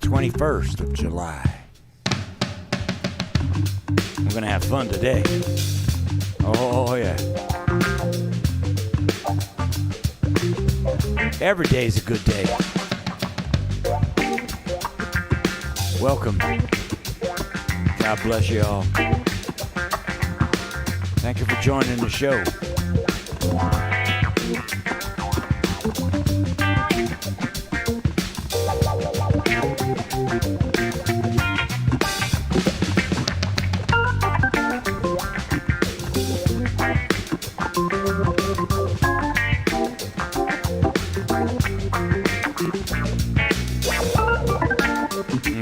21st of July. We're going to have fun today. Oh, yeah. Every day is a good day. Welcome. God bless you all. Thank you for joining the show.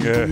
Yeah.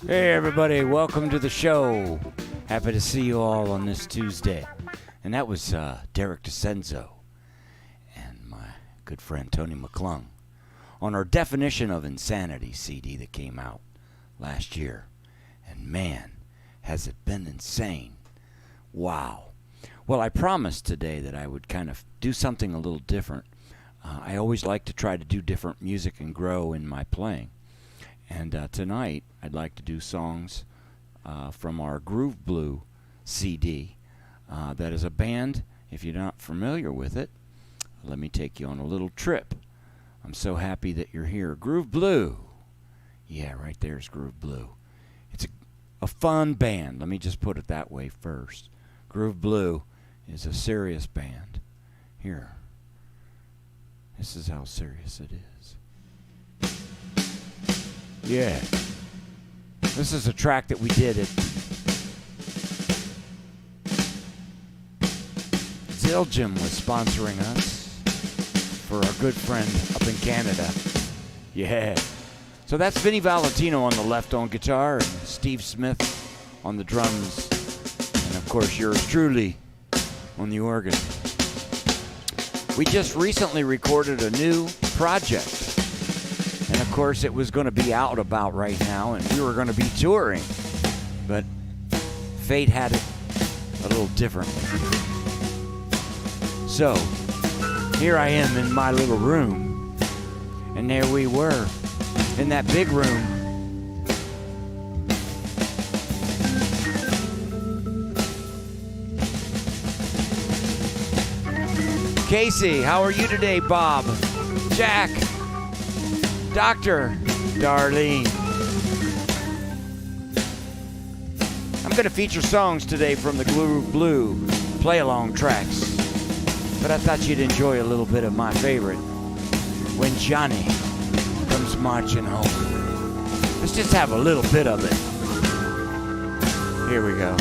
Hey everybody, welcome to the show. Happy to see you all on this Tuesday. And that was Derek DeCenzo and my good friend Tony McClung on our Definition of Insanity CD that came out last year. And man, has it been insane. Wow. Well, I promised today that I would kind of do something a little different. I always like to try to do different music and grow in my playing. And tonight, I'd like to do songs from our Groove Blue CD. That is a band, if you're not familiar with it, let me take you on a little trip. I'm so happy that you're here. Groove Blue. Yeah, right there's Groove Blue. It's a fun band. Let me just put it that way first. Groove Blue is a serious band. Here. This is how serious it is. Yeah. This is a track that we did at Zildjian was sponsoring us for our good friend up in Canada. Yeah. So that's Vinnie Valentino on the left on guitar and Steve Smith on the drums. And of course yours truly on the organ. We just recently recorded a new project. And of course it was going to be out about right now and we were going to be touring. But fate had it a little differently. So here I am in my little room. And there we were in that big room. Casey, how are you today, Bob? Jack, Dr. Darlene. I'm going to feature songs today from the Groove Blue play-along tracks. But I thought you'd enjoy a little bit of my favorite, When Johnny Comes Marching Home. Let's just have a little bit of it. Here we go.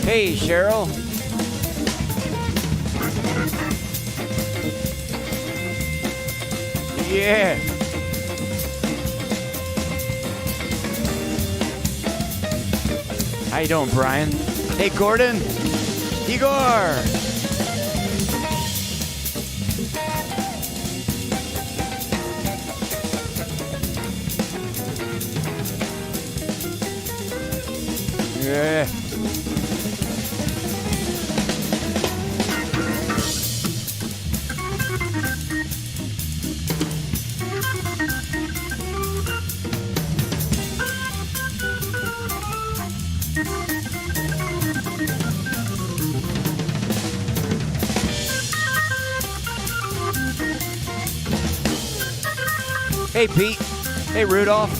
Hey, Cheryl. Yeah. How you doing, Brian? Hey, Gordon. Igor. Yeah. Hey, Pete. Hey, Rudolph.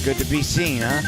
Good to be seen, huh?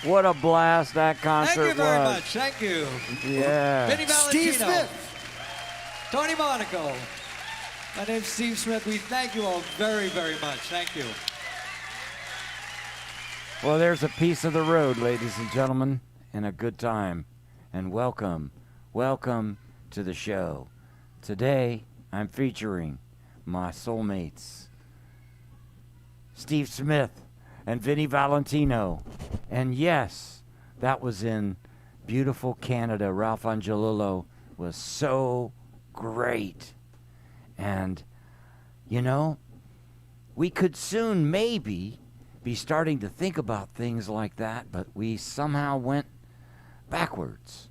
What a blast that concert was. Thank you very much. Thank you. Yeah. Vinnie Steve Valentino. Smith. Tony Monaco. My name's Steve Smith. We thank you all very, very much. Thank you. Well, there's a piece of the road, ladies and gentlemen, and a good time. And welcome to the show. Today, I'm featuring my soulmates, Steve Smith and Vinnie Valentino. And yes, that was in beautiful Canada. Ralph Angelillo was so great. And, you know, we could soon maybe be starting to think about things like that, but we somehow went backwards.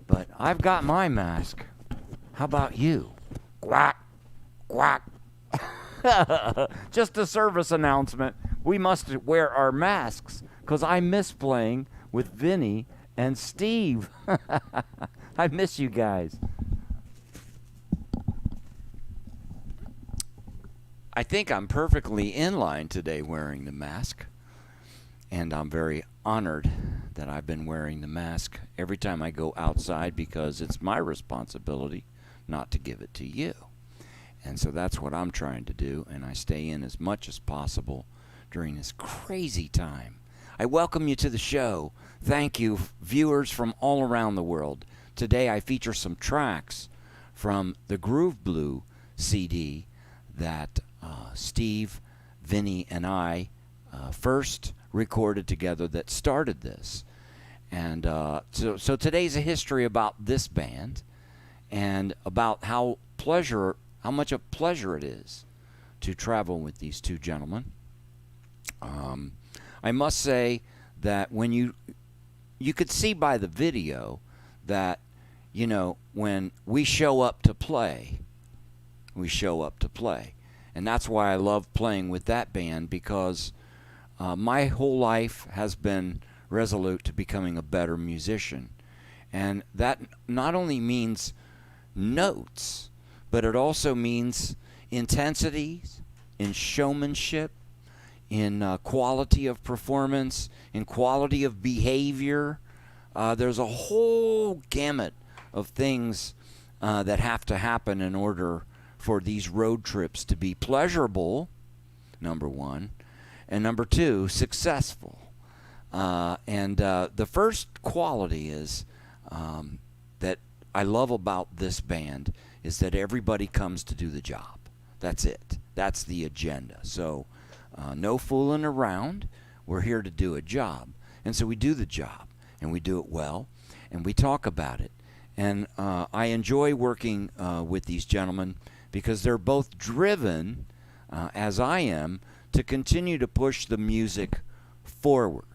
But I've got my mask. How about you? Quack, quack. Just a service announcement. We must wear our masks because I miss playing with Vinnie and Steve. I miss you guys. I think I'm perfectly in line today wearing the mask, and I'm very honored that I've been wearing the mask every time I go outside because it's my responsibility not to give it to you. And so that's what I'm trying to do, and I stay in as much as possible during this crazy time. I welcome you to the show. Thank you, viewers from all around the world. Today I feature some tracks from the Groove Blue CD that Steve, Vinnie, and I first recorded together that started this. And so today's a history about this band and about how much a pleasure it is to travel with these two gentlemen. I must say that when you could see by the video that, you know, when we show up to play, we show up to play. And that's why I love playing with that band, because my whole life has been resolute to becoming a better musician. And that not only means notes, but it also means intensity, in showmanship, in quality of performance, in quality of behavior. There's a whole gamut of things that have to happen in order for these road trips to be pleasurable, number one, and number two, successful. And the first quality is that I love about this band is that everybody comes to do the job. That's it. That's the agenda. So no fooling around. We're here to do a job. And so we do the job, and we do it well, and we talk about it. And I enjoy working with these gentlemen because they're both driven, as I am, to continue to push the music forward.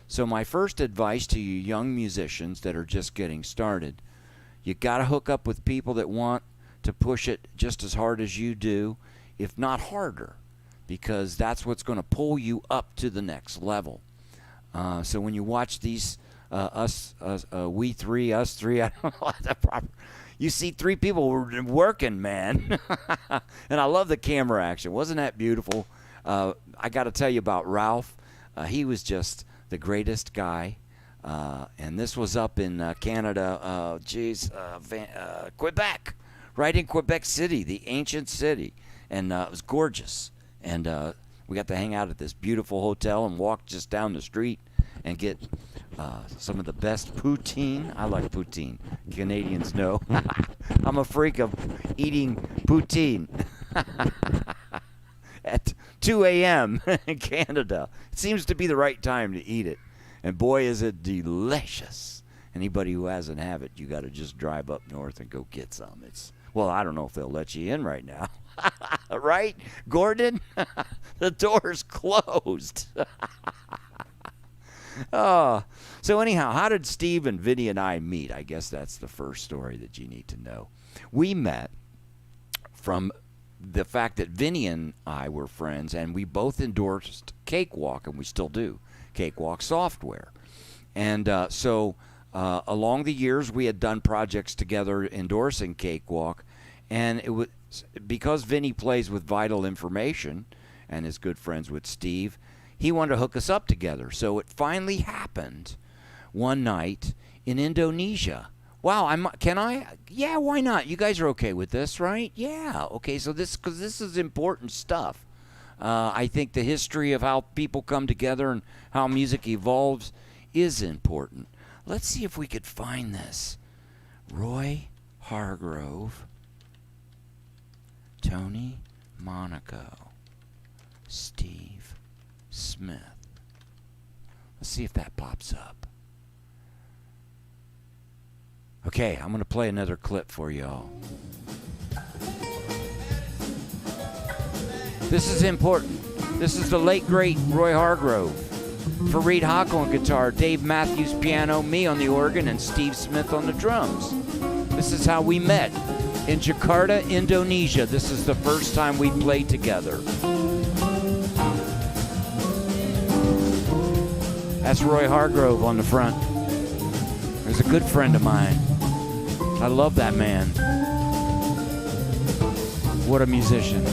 So my first advice to you young musicians that are just getting started, you got to hook up with people that want to push it just as hard as you do, if not harder, because that's what's going to pull you up to the next level. So when you watch these, us three, I don't know what that proper. You see three people working, man. And I love the camera action. Wasn't that beautiful? I got to tell you about Ralph. He was just the greatest guy. And this was up in Canada, Quebec, right in Quebec City, the ancient city. And it was gorgeous. And we got to hang out at this beautiful hotel and walk just down the street and get some of the best poutine. I like poutine. Canadians know. I'm a freak of eating poutine at 2 a.m. in Canada. It seems to be the right time to eat it. And boy, is it delicious. Anybody who hasn't had it, you got to just drive up north and go get some. Well, I don't know if they'll let you in right now. Right, Gordon? The door's closed. So anyhow, how did Steve and Vinnie and I meet? I guess that's the first story that you need to know. We met from the fact that Vinnie and I were friends, and we both endorsed Cakewalk, and we still do, Cakewalk software. And so along the years, we had done projects together endorsing Cakewalk, and it was because Vinnie plays with Vital Information and is good friends with Steve. he wanted to hook us up together. So it finally happened one night in Indonesia. Wow, can I? Yeah, why not? You guys are okay with this, right? Yeah, okay. So because this is important stuff. I think the history of how people come together and how music evolves is important. Let's see if we could find this. Roy Hargrove, Tony Monaco, Steve Smith. Let's see if that pops up. Okay, I'm going to play another clip for y'all. This is important. This is the late, great Roy Hargrove. Fareed Haq on guitar, Dave Matthews piano, me on the organ, and Steve Smith on the drums. This is how we met in Jakarta, Indonesia. This is the first time we played together. That's Roy Hargrove on the front. He's a good friend of mine. I love that man. What a musician.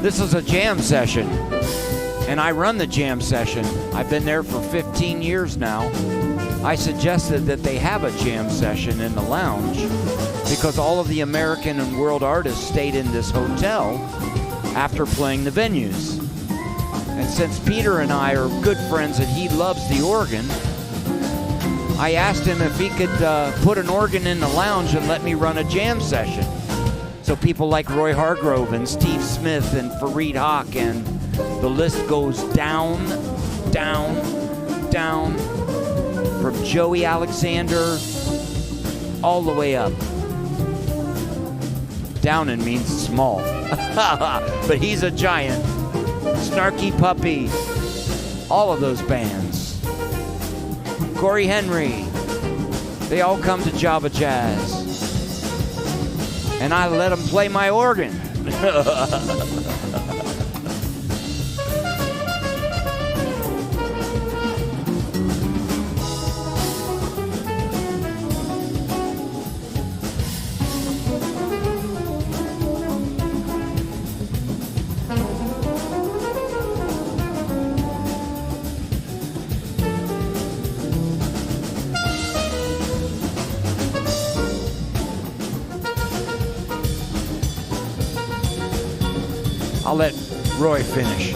This is a jam session, and I run the jam session. I've been there for 15 years now. I suggested that they have a jam session in the lounge because all of the American and world artists stayed in this hotel after playing the venues. And since Peter and I are good friends and he loves the organ, I asked him if he could put an organ in the lounge and let me run a jam session. So people like Roy Hargrove and Steve Smith and Fareed Haq, and the list goes down, down, down, from Joey Alexander all the way up. Downin means small, but he's a giant. Snarky Puppy, all of those bands. Corey Henry, they all come to Java Jazz. And I let him play my organ. I'll let Roy finish.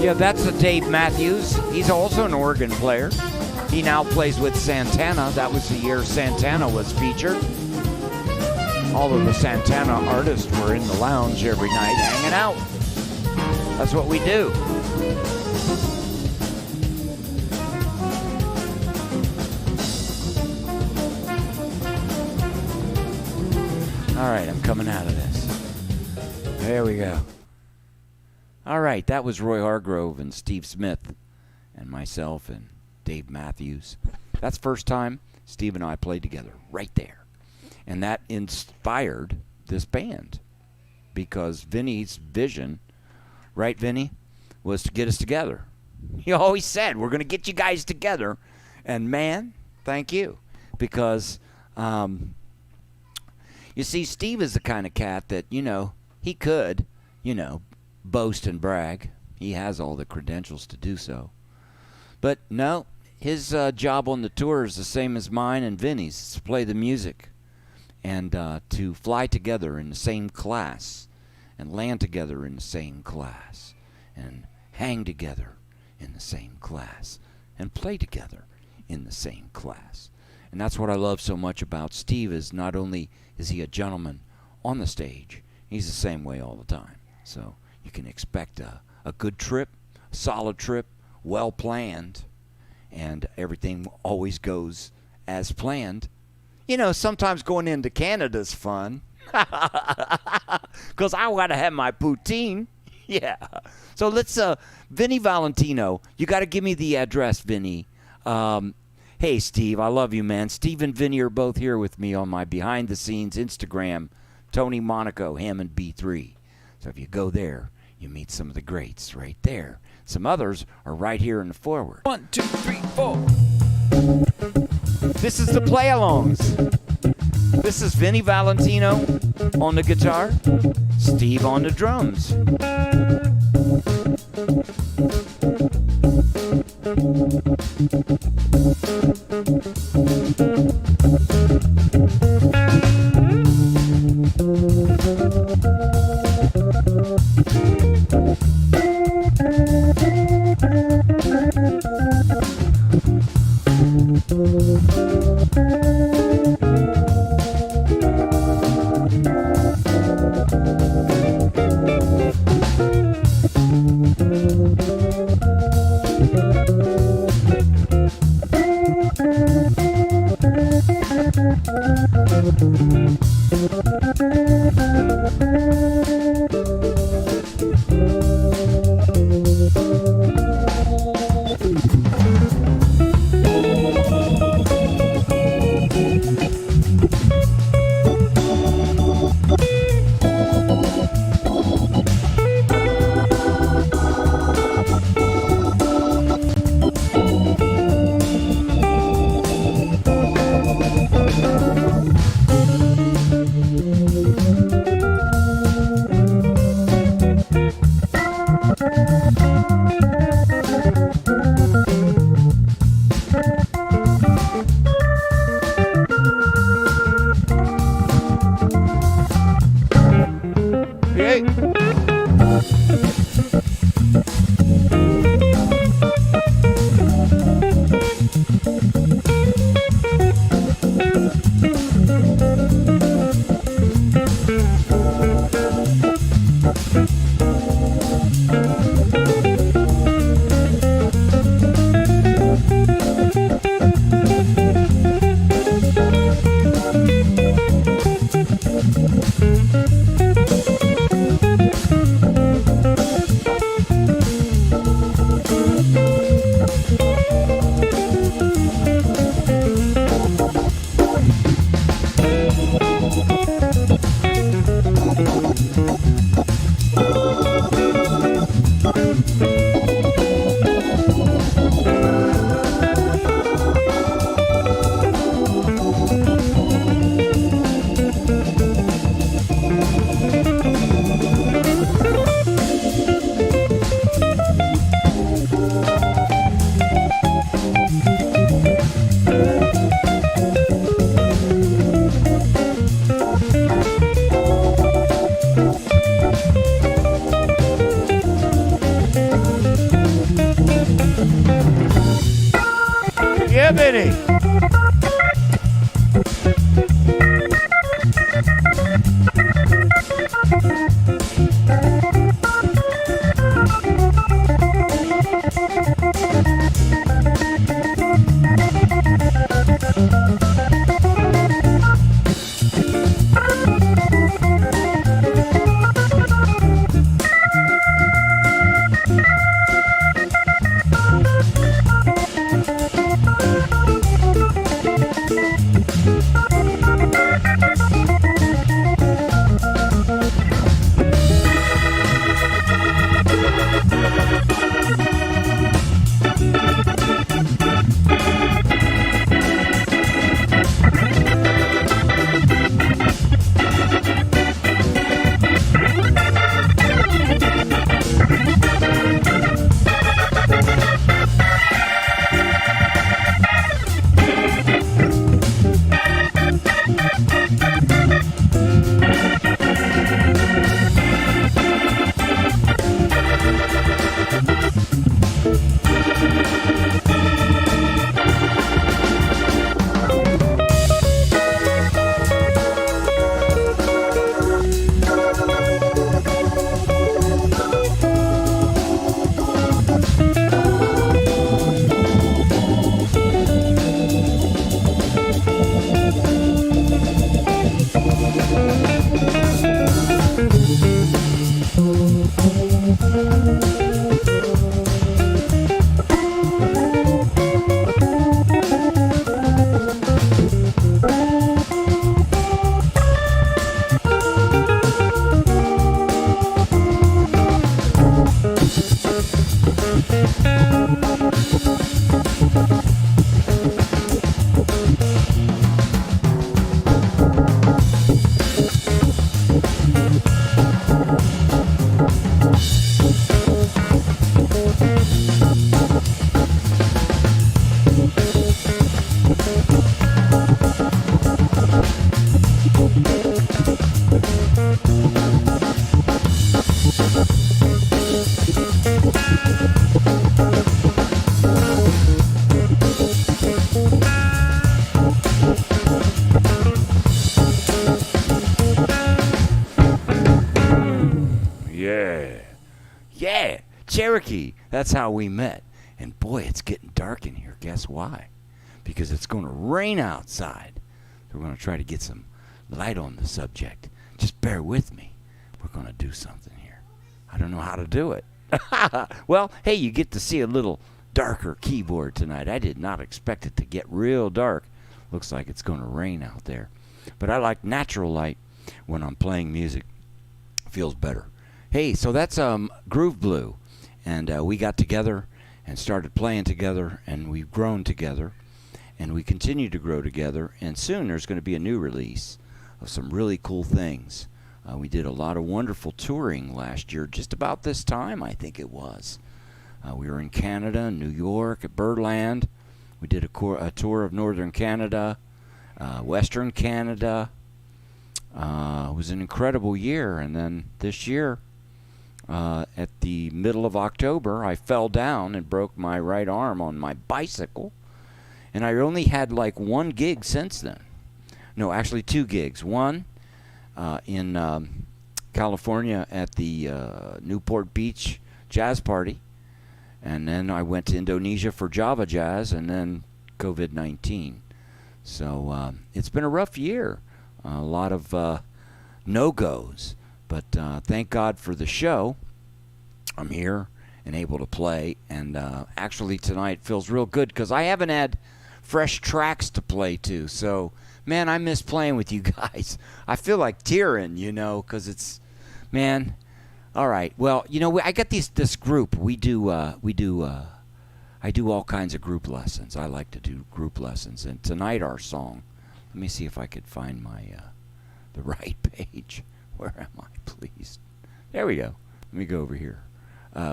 Yeah, that's a Dave Matthews. He's also an organ player. He now plays with Santana. That was the year Santana was featured. All of the Santana artists were in the lounge every night hanging out. That's what we do. All right, I'm coming out of this. There we go. All right, that was Roy Hargrove and Steve Smith and myself and Dave Matthews. That's the first time Steve and I played together, right there. And that inspired this band because Vinnie's vision, right, Vinnie, was to get us together. He always said, we're going to get you guys together. And, man, thank you. Because, you see, Steve is the kind of cat that, he could, boast and brag. He has all the credentials to do so. But, no, his job on the tour is the same as mine and Vinnie's. It's to play the music. And to fly together in the same class and land together in the same class and hang together in the same class and play together in the same class. And that's what I love so much about Steve is not only is he a gentleman on the stage, he's the same way all the time. So you can expect a good trip, solid trip, well planned, and everything always goes as planned. You know, sometimes going into Canada's fun because I want to have my poutine. Yeah. So let's, Vinnie Valentino, you got to give me the address, Vinnie. Hey, Steve, I love you, man. Steve and Vinnie are both here with me on my behind-the-scenes Instagram, Tony Monaco, Hammond B3. So if you go there, you meet some of the greats right there. Some others are right here in the forward. 1, 2, 3, 4. This is the play-alongs. This is Vinnie Valentino on the guitar, Steve on the drums. Yeah, Vinnie. Cherokee. That's how we met. And boy, it's getting dark in here. Guess why? Because it's going to rain outside. So we're going to try to get some light on the subject. Just bear with me. We're going to do something here. I don't know how to do it. Well, hey, you get to see a little darker keyboard tonight. I did not expect it to get real dark. Looks like it's going to rain out there. But I like natural light when I'm playing music. Feels better. Hey, so that's Groove Blue. And we got together and started playing together, and we've grown together, and we continue to grow together. And soon there's going to be a new release of some really cool things. We did a lot of wonderful touring last year, just about this time, I think it was. We were in Canada, New York, at Birdland. We did a tour of Northern Canada, Western Canada. It was an incredible year. And then this year, at the middle of October, I fell down and broke my right arm on my bicycle. And I only had like one gig since then. No, actually 2 gigs. One in California at the Newport Beach Jazz Party. And then I went to Indonesia for Java Jazz, and then COVID-19. So it's been a rough year. A lot of no-goes. But thank God for the show. I'm here and able to play. And actually tonight feels real good because I haven't had fresh tracks to play to. So, man, I miss playing with you guys. I feel like tearing, because it's, man. All right. Well, I got this group. I do all kinds of group lessons. I like to do group lessons. And tonight our song, let me see if I could find my the right page. Where am I, please? There we go. Let me go over here.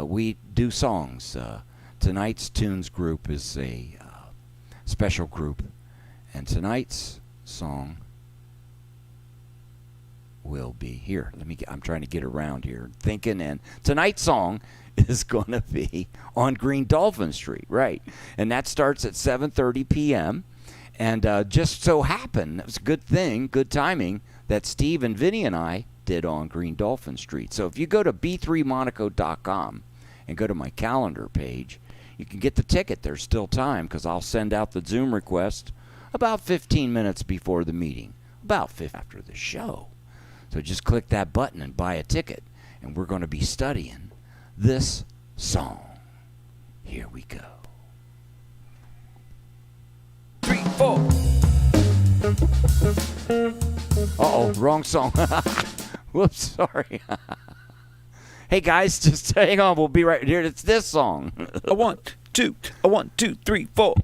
We do songs. Tonight's tunes group is a special group. And tonight's song will be here. I'm trying to get around here, thinking, and tonight's song is going to be on Green Dolphin Street, right? And that starts at 7:30 p.m. And just so happened, it was a good thing, good timing, that Steve and Vinnie and I did on Green Dolphin Street. So if you go to b3monaco.com and go to my calendar page, you can get the ticket. There's still time because I'll send out the Zoom request about 15 minutes before the meeting, about 15 after the show. So just click that button and buy a ticket. And we're going to be studying this song. Here we go. 3, 4. Uh-oh, wrong song. Whoops, sorry. Hey guys, just hang on. We'll be right here. It's this song. A 1, 2, 3, 4.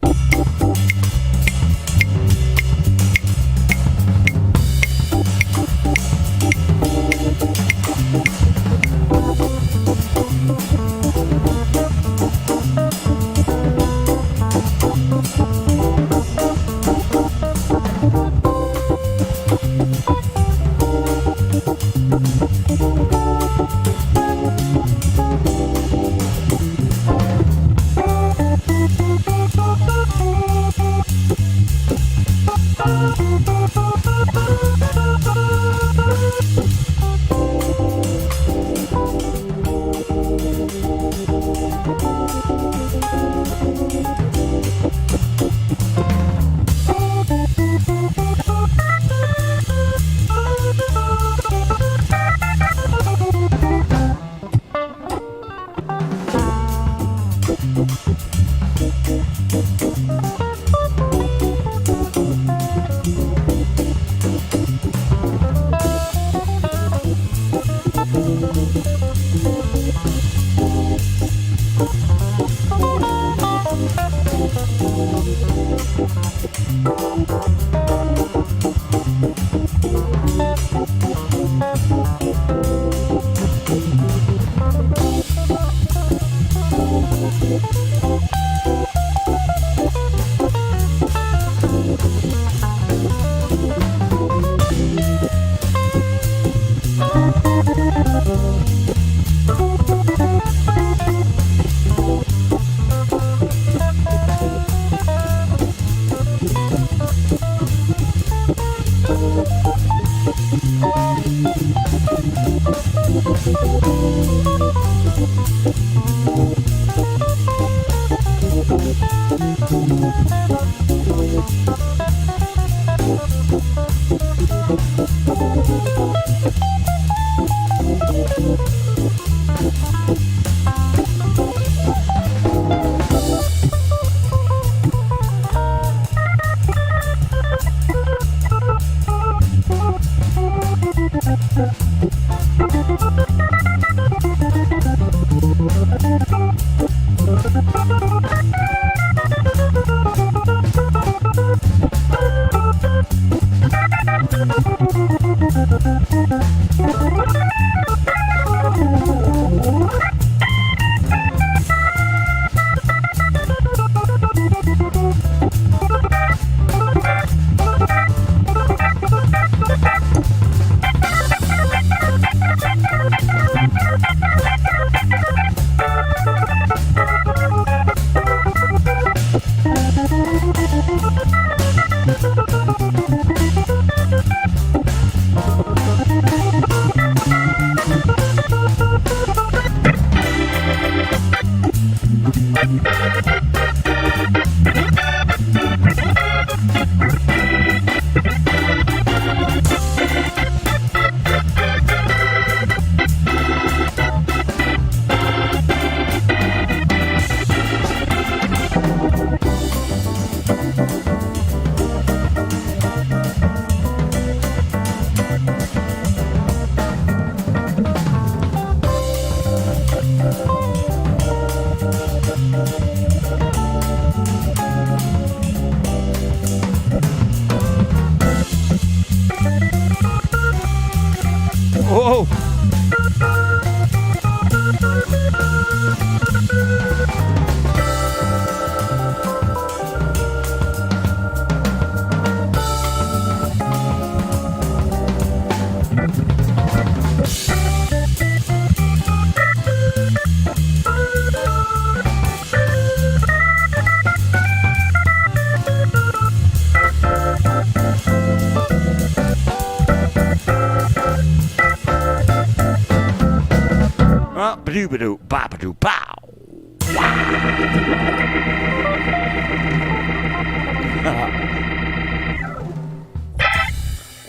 Ba-doo-ba-doo, ba-ba-doo, pow.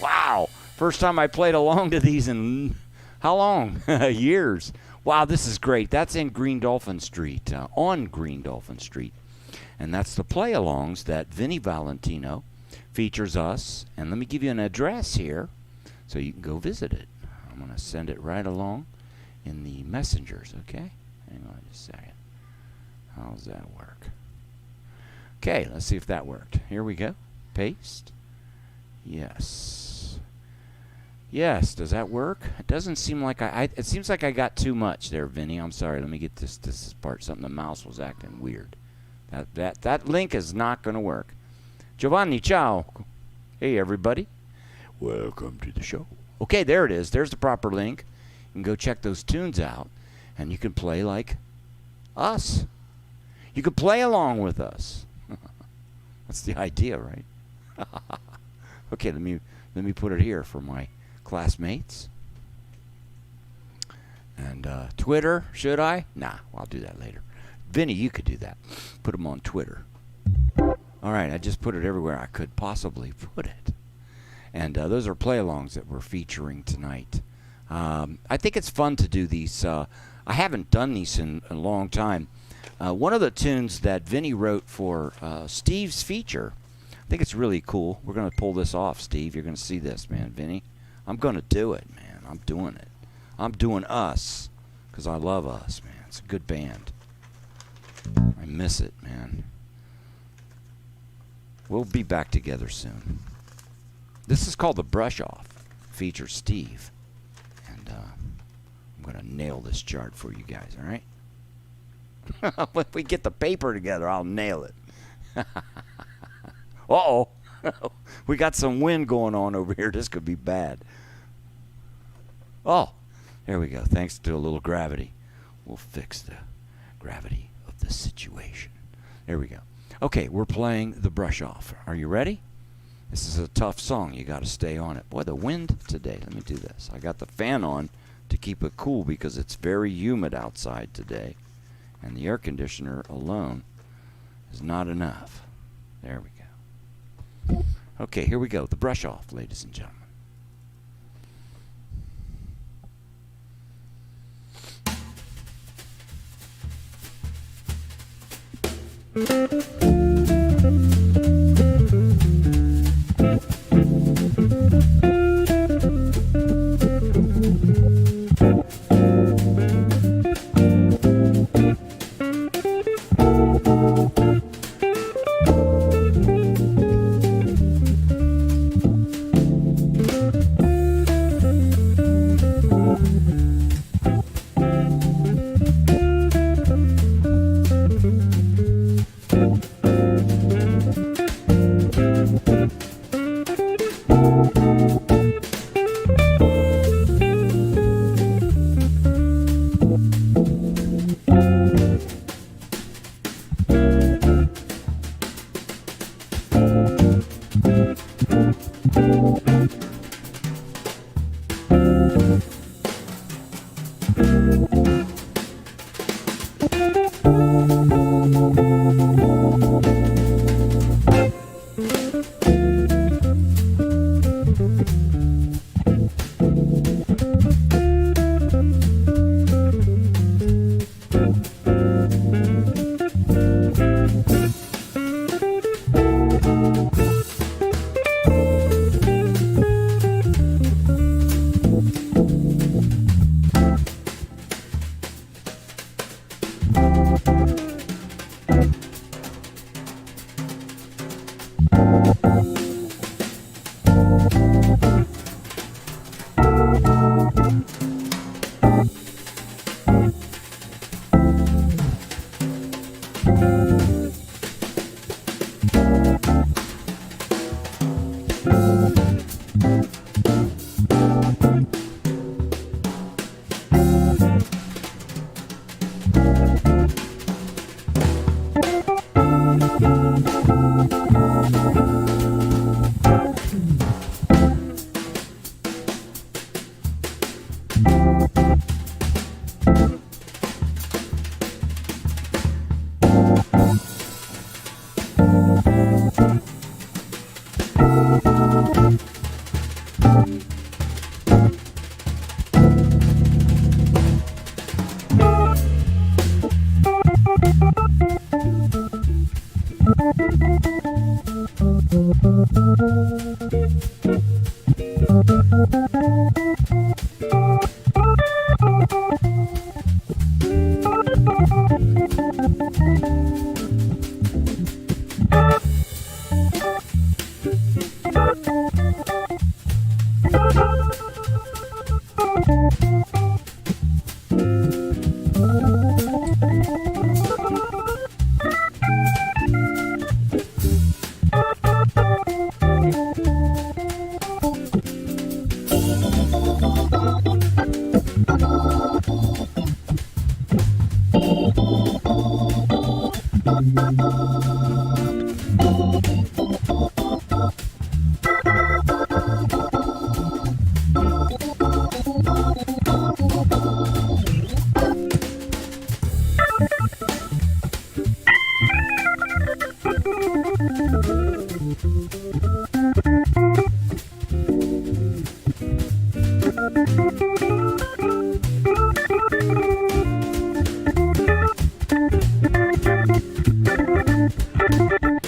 Wow. First time I played along to these in how long? Years. Wow, this is great. That's in Green Dolphin Street, on Green Dolphin Street. And that's the play-alongs that Vinnie Valentino features us. And let me give you an address here so you can go visit it. I'm going to send it right along in the messengers, okay? Hang on just a second. How does that work? Okay, let's see if that worked. Here we go. Paste. Yes. Yes, does that work? It doesn't seem like it seems like I got too much there, Vinny. I'm sorry. Let me get this part. Something the mouse was acting weird. That link is not going to work. Giovanni, ciao. Hey, everybody. Welcome to the show. Okay, there it is. There's the proper link. You can go check those tunes out, and you can play like us. You can play along with us. That's the idea, right? Okay, let me put it here for my classmates. And Twitter, should I? Nah, I'll do that later. Vinny, you could do that. Put them on Twitter. All right, I just put it everywhere I could possibly put it. And those are play-alongs that we're featuring tonight. I think it's fun to do these. I haven't done these in a long time. One of the tunes that Vinny wrote for Steve's feature, I think it's really cool. We're going to pull this off, Steve. You're going to see this, man, Vinny. I'm going to do it, man. I'm doing it. I'm doing Us because I love Us, man. It's a good band. I miss it, man. We'll be back together soon. This is called The Brush Off. Features Steve. And I'm going to nail this chart for you guys, all right? When we get the paper together, I'll nail it. Uh-oh. We got some wind going on over here. This could be bad. Oh, there we go. Thanks to a little gravity. We'll fix the gravity of the situation. There we go. Okay, we're playing The Brush Off. Are you ready? This is a tough song. You got to stay on it. Boy, the wind today. Let me do this. I got the fan on to keep it cool because it's very humid outside today. And the air conditioner alone is not enough. There we go. Okay, here we go. The Brush Off, ladies and gentlemen.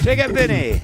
Take it, Vinnie.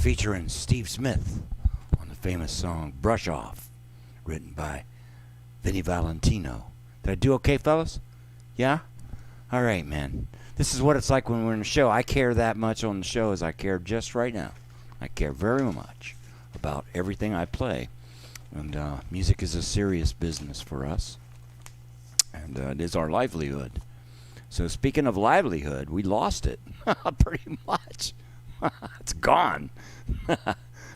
Featuring Steve Smith on the famous song Brush Off, written by Vinnie Valentino. Did I do okay, fellas? Yeah? All right, man. This is what it's like when we're in a show. I care that much on the show as I care just right now. I care very much about everything I play. And music is a serious business for us. And it is our livelihood. So speaking of livelihood, we lost it. Pretty much. It's gone.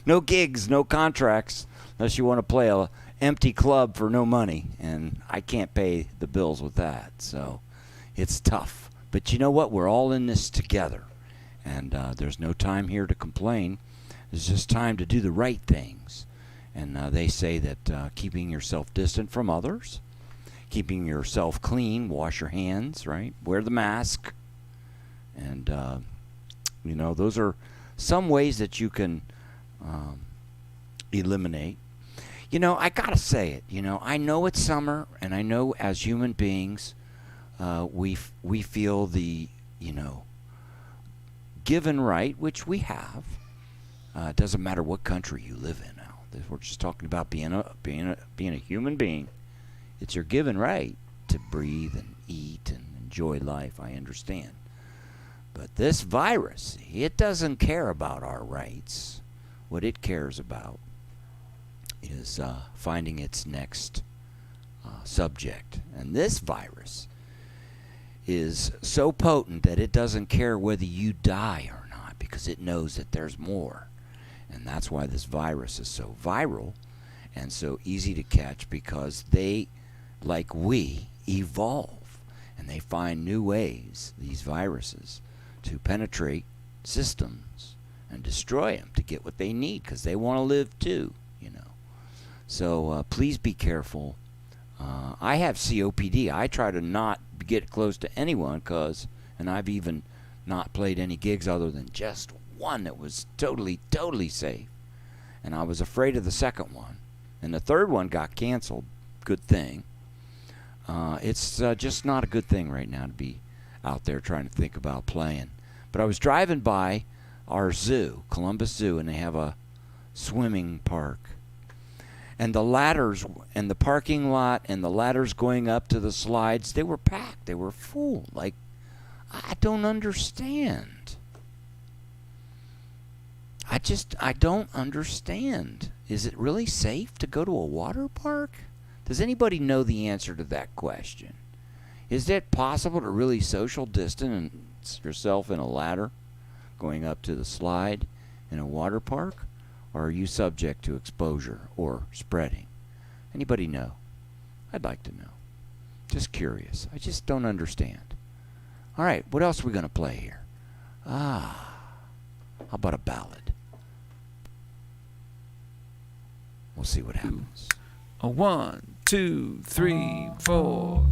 No gigs, no contracts, unless you want to play a empty club for no money, and I can't pay the bills with that, so it's tough. But you know what? We're all in this together, and there's no time here to complain. It's just time to do the right things. And they say that keeping yourself distant from others, keeping yourself clean, wash your hands, right? Wear the mask, and you know, those are some ways that you can eliminate. You know, I gotta say it. You know, I know it's summer, and I know as human beings, we feel the, you know, given right, which we have. It doesn't matter what country you live in now. We're just talking about being a human being. It's your given right to breathe and eat and enjoy life. I understand. But this virus, it doesn't care about our rights. What it cares about is finding its next subject. And this virus is so potent that it doesn't care whether you die or not, because it knows that there's more. And that's why this virus is so viral and so easy to catch, because they, like we, evolve. And they find new ways, these viruses, to penetrate systems and destroy them to get what they need, because they want to live too, you know. So please be careful. I have COPD. I try to not get close to anyone, and I've even not played any gigs other than just one that was totally safe. And I was afraid of the second one. And the third one got canceled. Good thing. It's just not a good thing right now to be out there trying to think about playing. But I was driving by our zoo, Columbus Zoo, and they have a swimming park. And the ladders and the parking lot and the ladders going up to the slides, they were packed. They were full. Like, I don't understand. I don't understand. Is it really safe to go to a water park? Does anybody know the answer to that question? Is it possible to really social distance yourself in a ladder going up to the slide in a water park? Or are you subject to exposure or spreading? Anybody know? I'd like to know. Just curious. I just don't understand. All right, what else are we going to play here? How about a ballad? We'll see what happens. 1, 2, 3, 4.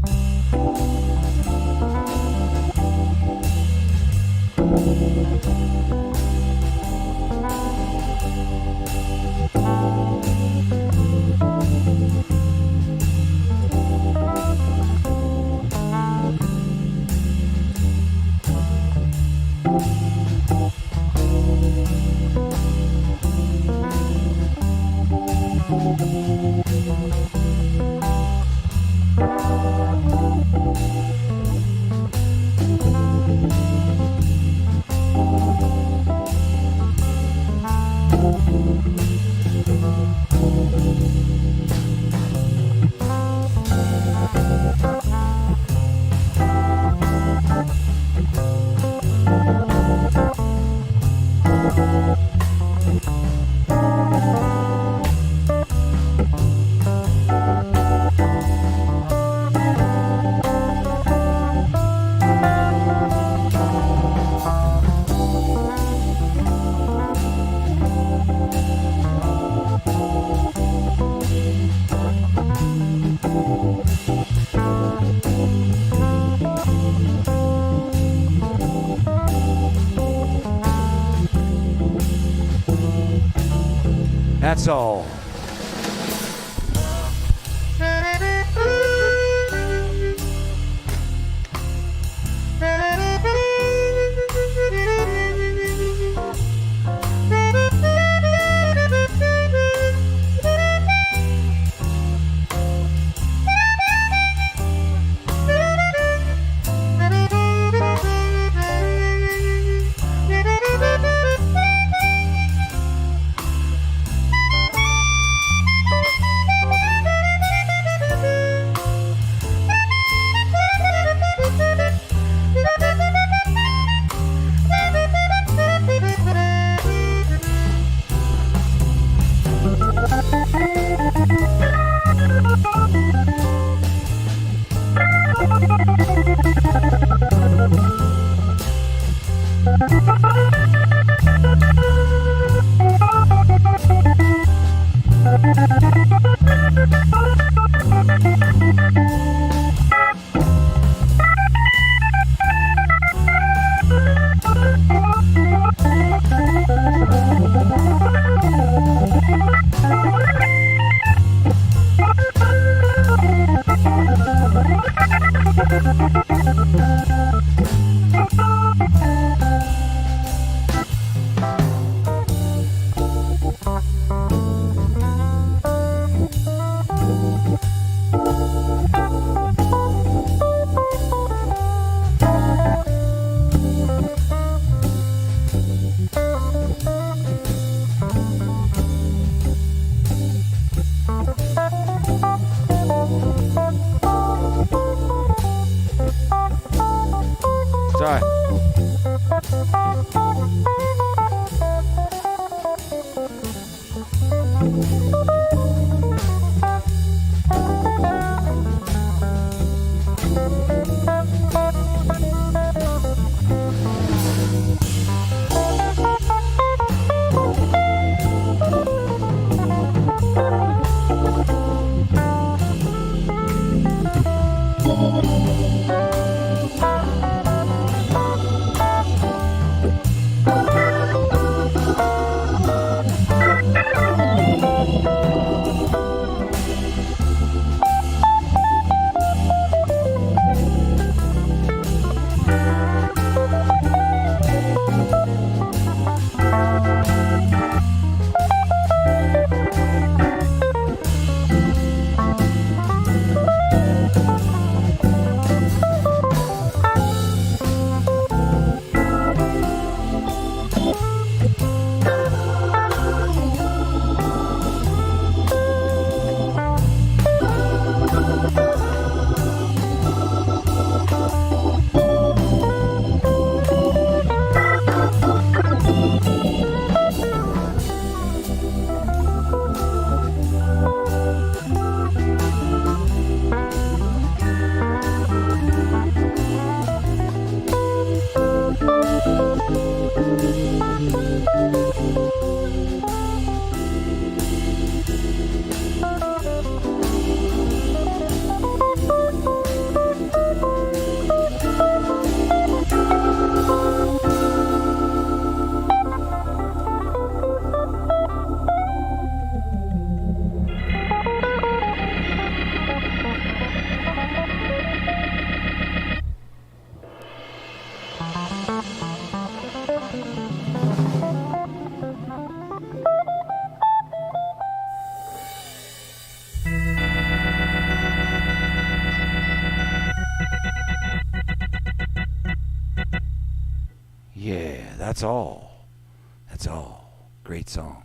That's all. Sorry. Yeah, that's all. That's all. Great song.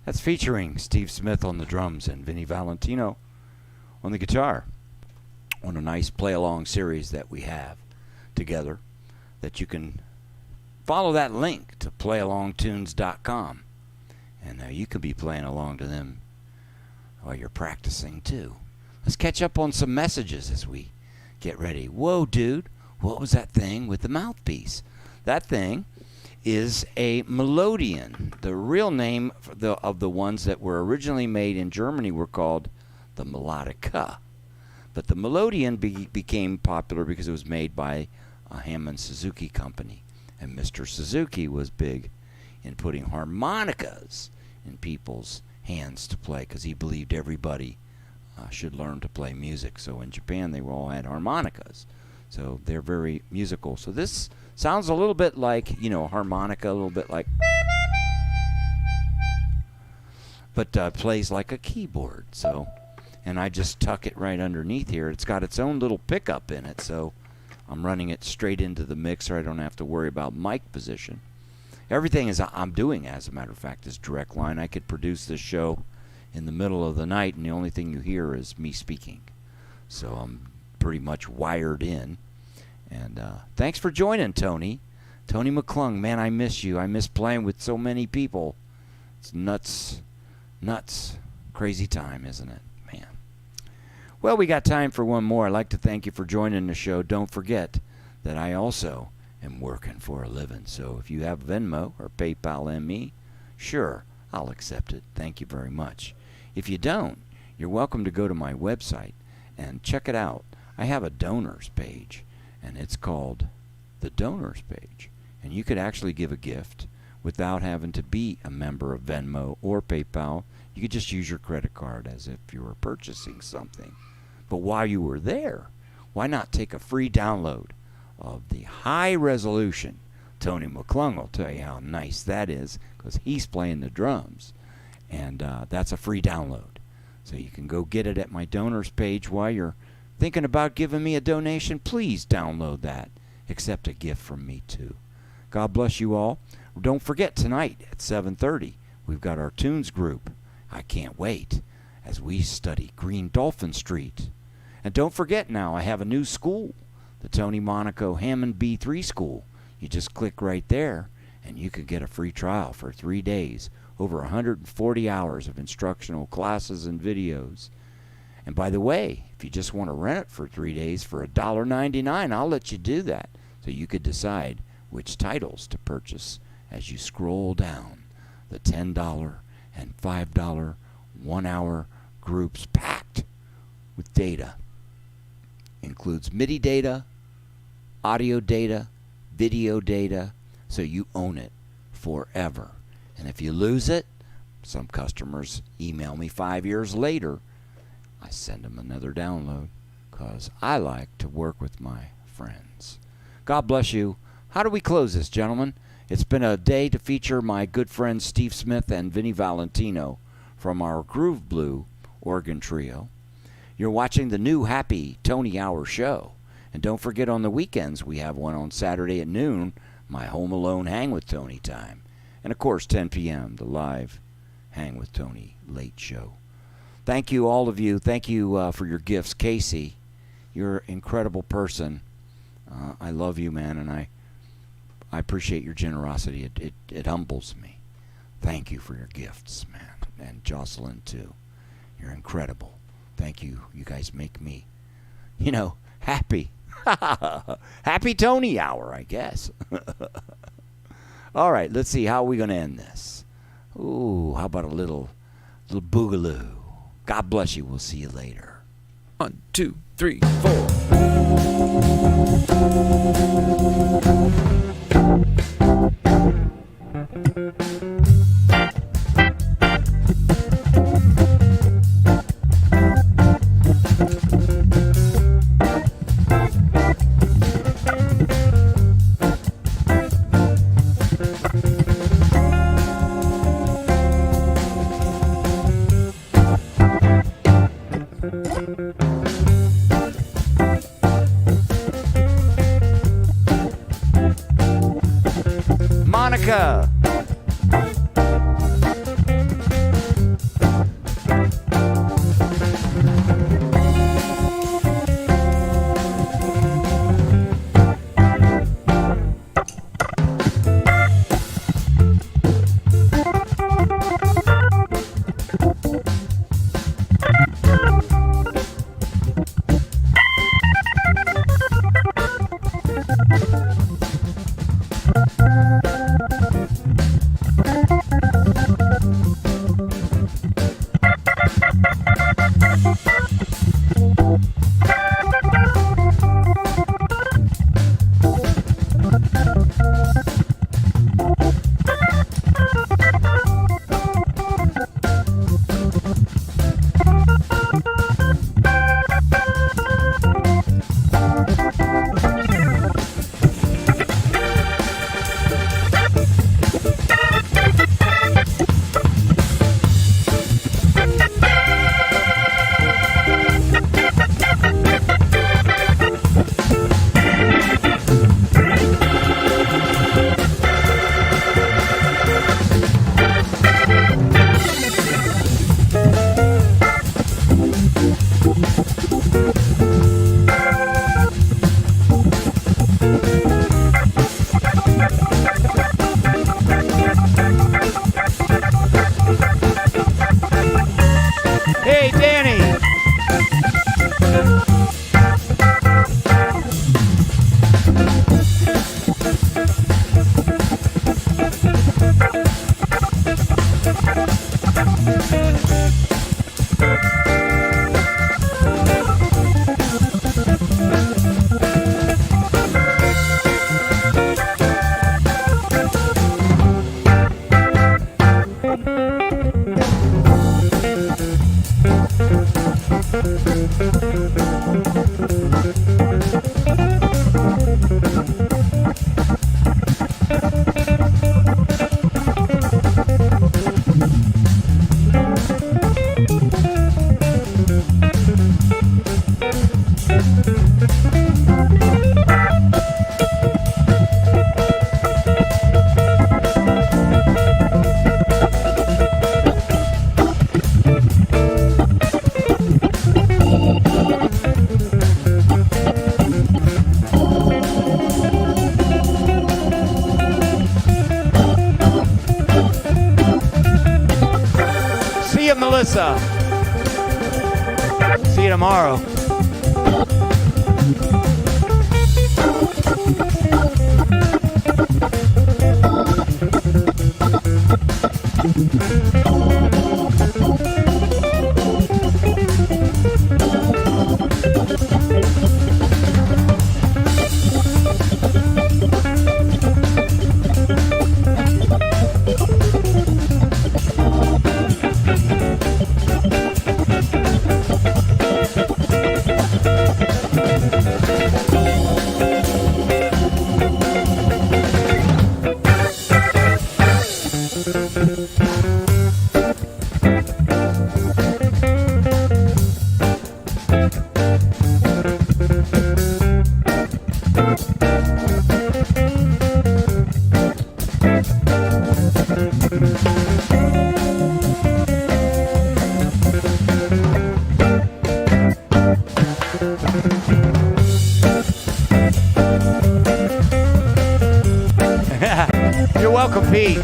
That's featuring Steve Smith on the drums and Vinnie Valentino on the guitar on a nice play-along series that we have together that you can follow that link to playalongtunes.com, and you can be playing along to them while you're practicing too. Let's catch up on some messages as we get ready. Whoa, dude, what was that thing with the mouthpiece? That thing is a melodeon. The real name of the ones that were originally made in Germany were called the melodica. But the melodeon became popular because it was made by a Hammond Suzuki company. And Mr. Suzuki was big in putting harmonicas in people's hands to play because he believed everybody should learn to play music. So in Japan, they all had harmonicas. So they're very musical. So this sounds a little bit like, a harmonica, a little bit like, but plays like a keyboard. So, and I just tuck it right underneath here. It's got its own little pickup in it, so I'm running it straight into the mixer. I don't have to worry about mic position. Everything I'm doing, as a matter of fact, is direct line. I could produce this show in the middle of the night, and the only thing you hear is me speaking. So I'm pretty much wired in. And thanks for joining, Tony. Tony McClung, man, I miss you. I miss playing with so many people. It's nuts. Crazy time, isn't it, man? Well, we got time for one more. I'd like to thank you for joining the show. Don't forget that I also am working for a living. So if you have Venmo or PayPal ME, sure, I'll accept it. Thank you very much. If you don't, you're welcome to go to my website and check it out. I have a donors page, and it's called the donors page. And you could actually give a gift without having to be a member of Venmo or PayPal. You could just use your credit card as if you were purchasing something. But while you were there, why not take a free download of the high resolution? Tony McClung will tell you how nice that is because he's playing the drums. And that's a free download. So you can go get it at my donors page. While you're thinking about giving me a donation, please download that. Accept a gift from me too. God bless you all. Don't forget, tonight at 7:30, we've got our tunes group. I can't wait as we study Green Dolphin Street. And don't forget now, I have a new school. the Tony Monaco Hammond B3 School. You just click right there, and you could get a free trial for 3 days, over 140 hours of instructional classes and videos. And by the way, if you just want to rent it for 3 days for $1.99, I'll let you do that, so you could decide which titles to purchase as you scroll down the $10 and $5 1-hour groups packed with data. Includes MIDI data, audio data, video data, so you own it forever. And if you lose it, some customers email me 5 years later. I send them another download because I like to work with my friends. God bless you. How do we close this, gentlemen? It's been a day to feature my good friends Steve Smith and Vinnie Valentino from our Groove Blue organ trio. You're watching the new Happy Tony Hour show. And don't forget, on the weekends, we have one on Saturday at noon, my Home Alone Hang with Tony time. And, of course, 10 p.m., the live Hang with Tony late show. Thank you, all of you. Thank you for your gifts. Casey, you're an incredible person. I love you, man, and I appreciate your generosity. It humbles me. Thank you for your gifts, man. And Jocelyn, too. You're incredible. Thank you. You guys make me, happy. Happy Tony Hour, I guess. All right, let's see. How are we going to end this? Ooh, how about a little boogaloo? God bless you. We'll see you later. 1, 2, 3, 4. Monica. Hey, Danny. Melissa. See you tomorrow. You're welcome, Pete.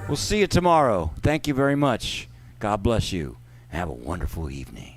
We'll see you tomorrow. Thank you very much. God bless you. Have a wonderful evening.